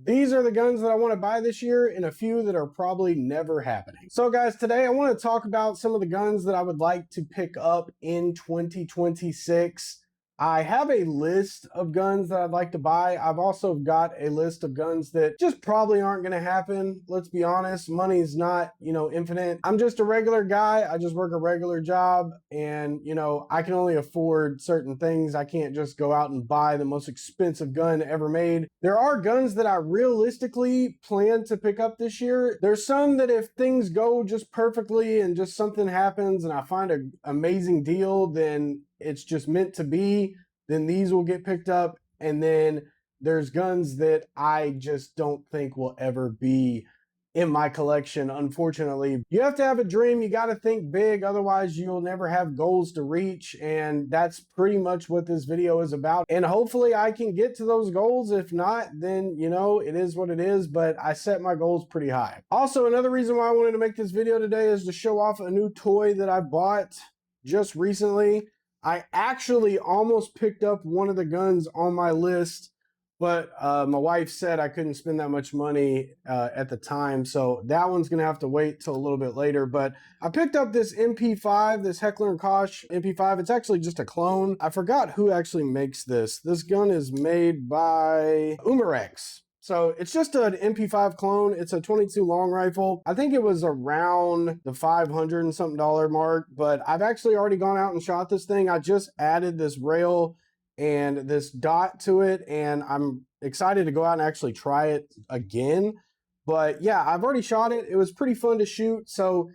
These are the guns that I want to buy this year and a few that are probably never happening. So guys, today I want to talk about some of the guns that I would like to pick up in 2026. I have a list of guns that I'd like to buy. I've also got a list of guns that just probably aren't going to happen. Let's be honest, money's not, infinite. I'm just a regular guy. I just work a regular job and, I can only afford certain things. I can't just go out and buy the most expensive gun ever made. There are guns that I realistically plan to pick up this year. There's some that if things go just perfectly and just something happens and I find an amazing deal, then it's just meant to be, then these will get picked up. And then there's guns that I just don't think will ever be in my collection, unfortunately. You have to have a dream, you got to think big, otherwise you'll never have goals to reach, and that's pretty much what this video is about. And hopefully I can get to those goals. If not, then it is what it is, but I set my goals pretty high. Also, another reason why I wanted to make this video today is to show off a new toy that I bought just recently. I actually almost picked up one of the guns on my list, but my wife said I couldn't spend that much money at the time, so that one's gonna have to wait till a little bit later. But I picked up this MP5, this Heckler & Koch MP5. It's actually just a clone. I forgot who actually makes this. This gun is made by Umarex. So it's just an MP5 clone. It's a 22 long rifle. I think it was around the $500 and something mark, but I've actually already gone out and shot this thing. I just added this rail and this dot to it, and I'm excited to go out and actually try it again. But yeah, I've already shot it. It was pretty fun to shoot. So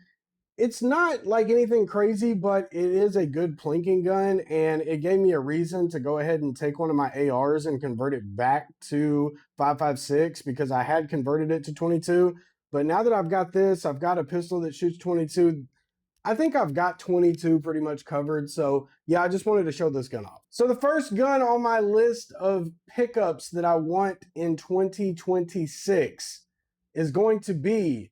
it's not like anything crazy, but it is a good plinking gun, and it gave me a reason to go ahead and take one of my ARs and convert it back to 5.56 because I had converted it to 22. But now that I've got this, I've got a pistol that shoots 22. I think I've got 22 pretty much covered. So yeah, I just wanted to show this gun off. So the first gun on my list of pickups that I want in 2026 is going to be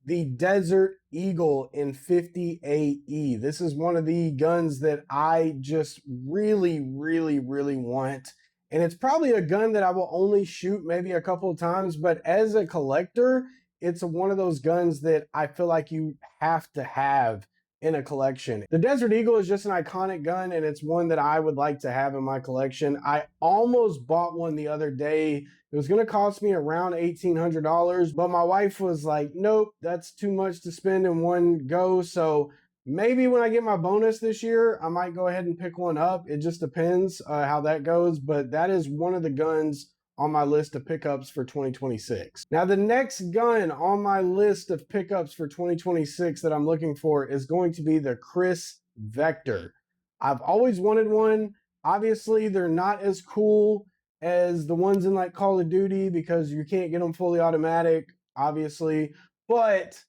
the Desert Eagle in 50 AE. This is one of the guns that I just really want. And it's probably a gun that I will only shoot maybe a couple of times, but as a collector, it's one of those guns that I feel like you have to have in a collection. The Desert Eagle is just an iconic gun, and it's one that I would like to have in my collection. I almost bought one the other day. It was gonna cost me around $1,800, but my wife was like, nope, that's too much to spend in one go. So maybe when I get my bonus this year, I might go ahead and pick one up. It just depends how that goes, but that is one of the guns on my list of pickups for 2026. Now, the next gun on my list of pickups for 2026 that I'm looking for is going to be the Kriss Vector. I've always wanted one. Obviously, they're not as cool as the ones in like Call of Duty because you can't get them fully automatic, obviously, but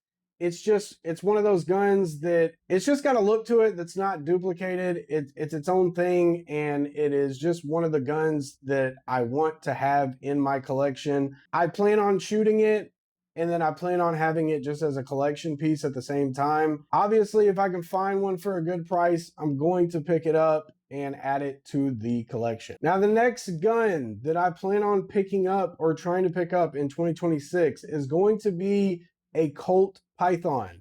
it's one of those guns that it's just got a look to it that's not duplicated. It's its own thing, and it is just one of the guns that I want to have in my collection. I plan on shooting it, and then I plan on having it just as a collection piece at the same time. Obviously, if I can find one for a good price, I'm going to pick it up and add it to the collection. Now, the next gun that I plan on picking up or trying to pick up in 2026 is going to be a Colt Python.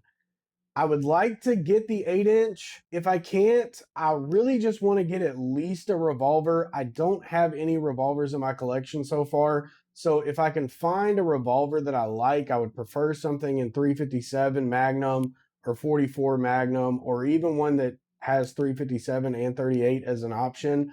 I would like to get the 8-inch. If I can't, I really just want to get at least a revolver. I don't have any revolvers in my collection so far. So if I can find a revolver that I like, I would prefer something in 357 Magnum or 44 Magnum, or even one that has 357 and 38 as an option.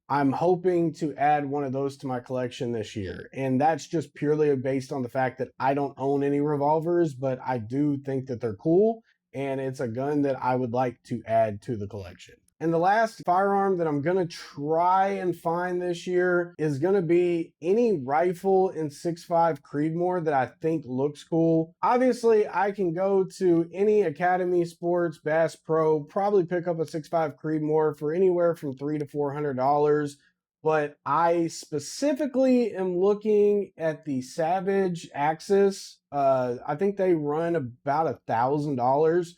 I'm hoping to add one of those to my collection this year. And that's just purely based on the fact that I don't own any revolvers, but I do think that they're cool. And it's a gun that I would like to add to the collection. And the last firearm that I'm gonna try and find this year is gonna be any rifle in 6.5 Creedmoor that I think looks cool. Obviously, I can go to any Academy Sports, Bass Pro, probably pick up a 6.5 Creedmoor for anywhere from $300 to $400. But I specifically am looking at the Savage Axis. I think they run about $1,000.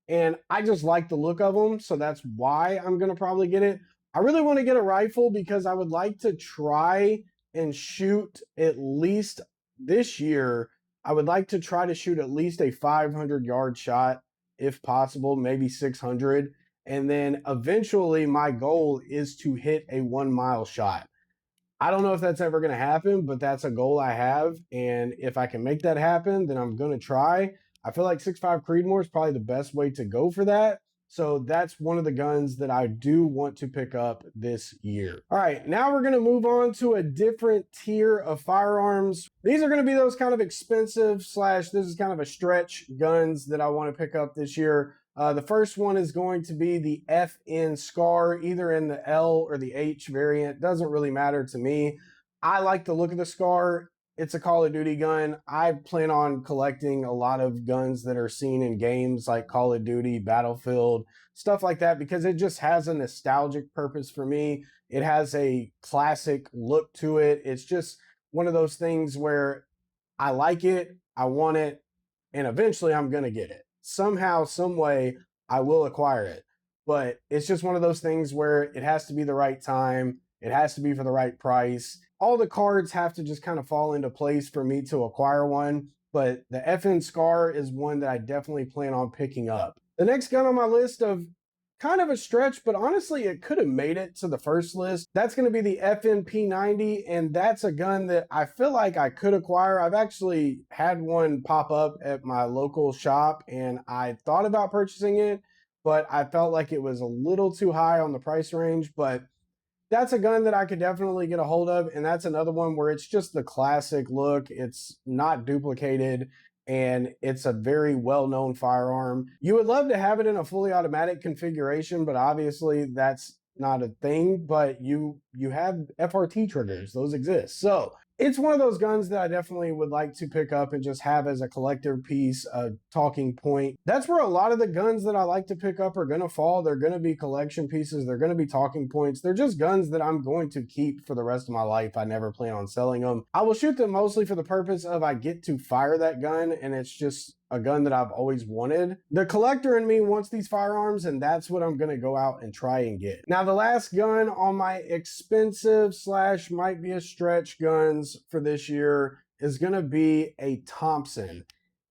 And I just like the look of them, so that's why I'm going to probably get it. I really want to get a rifle because I would like to try and shoot at least this year, I would like to try to shoot at least a 500-yard shot, if possible, maybe 600. And then eventually my goal is to hit a 1 mile shot. I don't know if that's ever going to happen, but that's a goal I have. And if I can make that happen, then I'm going to try. I feel like 6.5 Creedmoor is probably the best way to go for that. So that's one of the guns that I do want to pick up this year. All right, now we're going to move on to a different tier of firearms. These are going to be those kind of expensive slash this is kind of a stretch guns that I want to pick up this year. The first one is going to be the FN Scar, either in the L or the H variant. Doesn't really matter to me. I like the look of the Scar. It's a Call of Duty gun. I plan on collecting a lot of guns that are seen in games like Call of Duty, Battlefield, stuff like that, because it just has a nostalgic purpose for me. It has a classic look to it. It's just one of those things where I like it, I want it, and eventually I'm going to get it. Somehow, some way, I will acquire it. But it's just one of those things where it has to be the right time. It has to be for the right price. All the cards have to just kind of fall into place for me to acquire one. But the FN Scar is one that I definitely plan on picking up. The next gun on my list of kind of a stretch, but honestly, it could have made it to the first list. That's going to be the FNP90, and that's a gun that I feel like I could acquire. I've actually had one pop up at my local shop, and I thought about purchasing it, but I felt like it was a little too high on the price range. But that's a gun that I could definitely get a hold of, and that's another one where it's just the classic look. It's not duplicated, and it's a very well-known firearm. You would love to have it in a fully automatic configuration, but obviously that's not a thing. But you have FRT triggers; those exist. So it's one of those guns that I definitely would like to pick up and just have as a collector piece, a talking point. That's where a lot of the guns that I like to pick up are going to fall. They're going to be collection pieces. They're going to be talking points. They're just guns that I'm going to keep for the rest of my life. I never plan on selling them. I will shoot them mostly for the purpose of I get to fire that gun, and it's just a gun that I've always wanted. The collector in me wants these firearms, and that's what I'm going to go out and try and get. Now, the last gun on my expensive slash might be a stretch guns for this year is going to be a Thompson.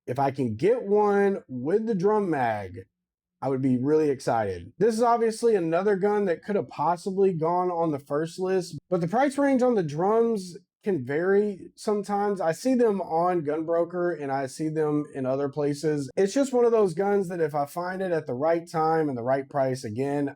If I can get one with the drum mag, I would be really excited. This is obviously another gun that could have possibly gone on the first list, but the price range on the drums can vary sometimes. I see them on Gunbroker and I see them in other places. It's just one of those guns that if I find it at the right time and the right price, again,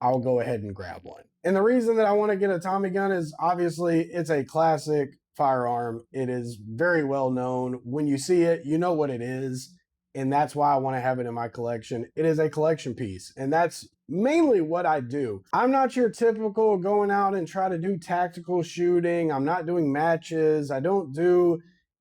I'll go ahead and grab one. And the reason that I want to get a Tommy gun is obviously it's a classic firearm. It is very well known. When you see it, you know what it is. And that's why I want to have it in my collection. It is a collection piece, and that's mainly what I do. I'm not your typical going out and try to do tactical shooting. I'm not doing matches. I don't do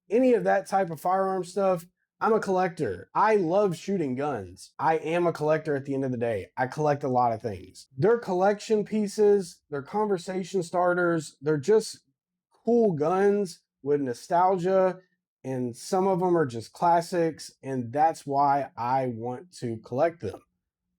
any of that type of firearm stuff. I'm a collector. I love shooting guns. I am a collector at the end of the day. I collect a lot of things. They're collection pieces. They're conversation starters. They're just cool guns with nostalgia. And some of them are just classics, and that's why I want to collect them.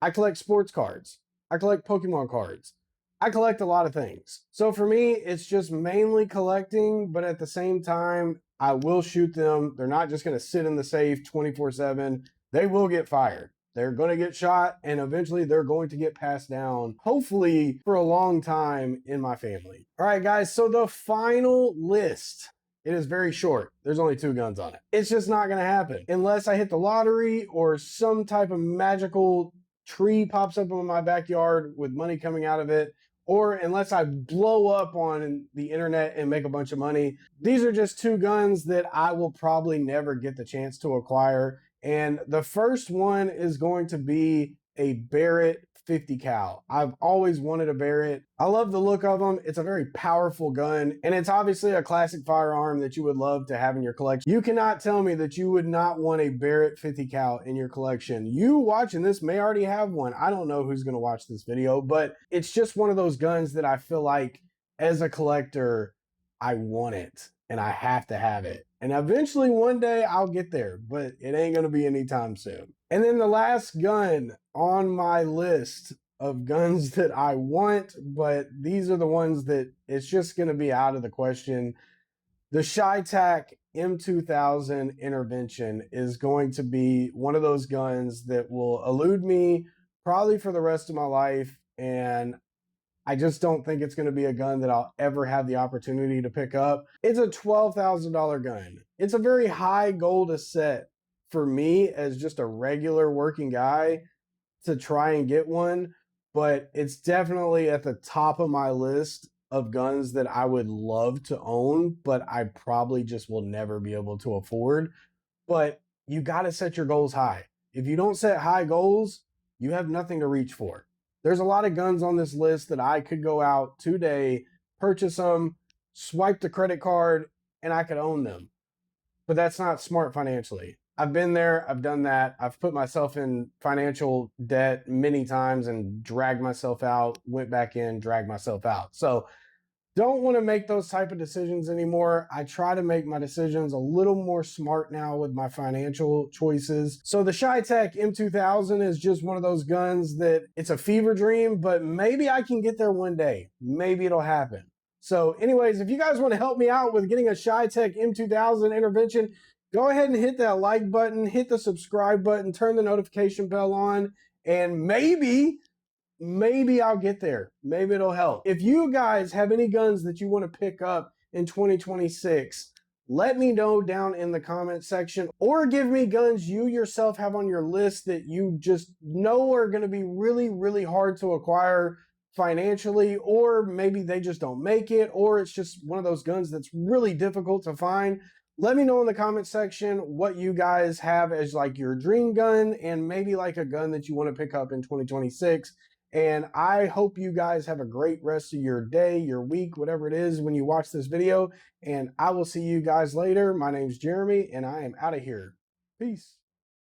I collect sports cards. I collect Pokemon cards. I collect a lot of things. So for me, it's just mainly collecting, but at the same time, I will shoot them. They're not just going to sit in the safe 24/7. They will get fired. They're going to get shot, and eventually they're going to get passed down, hopefully for a long time in my family. All right, guys, so the final list. It is very short. There's only 2 guns on it. It's just not going to happen unless I hit the lottery or some type of magical tree pops up in my backyard with money coming out of it, or unless I blow up on the internet and make a bunch of money. These are just 2 guns that I will probably never get the chance to acquire. And the first one is going to be a Barrett 50 cal. I've always wanted a Barrett. I love the look of them. It's a very powerful gun, and it's obviously a classic firearm that you would love to have in your collection. You cannot tell me that you would not want a Barrett 50 cal in your collection. You watching this may already have one. I don't know who's going to watch this video, but it's just one of those guns that I feel like as a collector, I want it and I have to have it. And eventually one day I'll get there, but it ain't going to be anytime soon. And then the last gun on my list of guns that I want, but these are the ones that it's just going to be out of the question. The CheyTac M200 Intervention is going to be one of those guns that will elude me probably for the rest of my life. And I just don't think it's going to be a gun that I'll ever have the opportunity to pick up. It's a $12,000 gun. It's a very high goal to set for me as just a regular working guy to try and get one, but it's definitely at the top of my list of guns that I would love to own, but I probably just will never be able to afford. But you got to set your goals high. If you don't set high goals, you have nothing to reach for. There's a lot of guns on this list that I could go out today, purchase them, swipe the credit card, and I could own them. But that's not smart financially. I've been there, I've done that. I've put myself in financial debt many times and dragged myself out, went back in, dragged myself out. So don't want to make those type of decisions anymore. I try to make my decisions a little more smart now with my financial choices. So the CheyTac M200 is just one of those guns that it's a fever dream, but maybe I can get there one day. Maybe it'll happen. So anyways, if you guys want to help me out with getting a CheyTac M200 Intervention, go ahead and hit that like button, hit the subscribe button, turn the notification bell on, and maybe I'll get there. Maybe it'll help. If you guys have any guns that you want to pick up in 2026, let me know down in the comment section, or give me guns you yourself have on your list that you just know are going to be really, really hard to acquire financially, or maybe they just don't make it, or it's just one of those guns that's really difficult to find. Let me know in the comment section what you guys have as like your dream gun, and maybe like a gun that you want to pick up in 2026. And I hope you guys have a great rest of your day, your week, whatever it is when you watch this video. And I will see you guys later. My name's Jeremy, and I am out of here. Peace.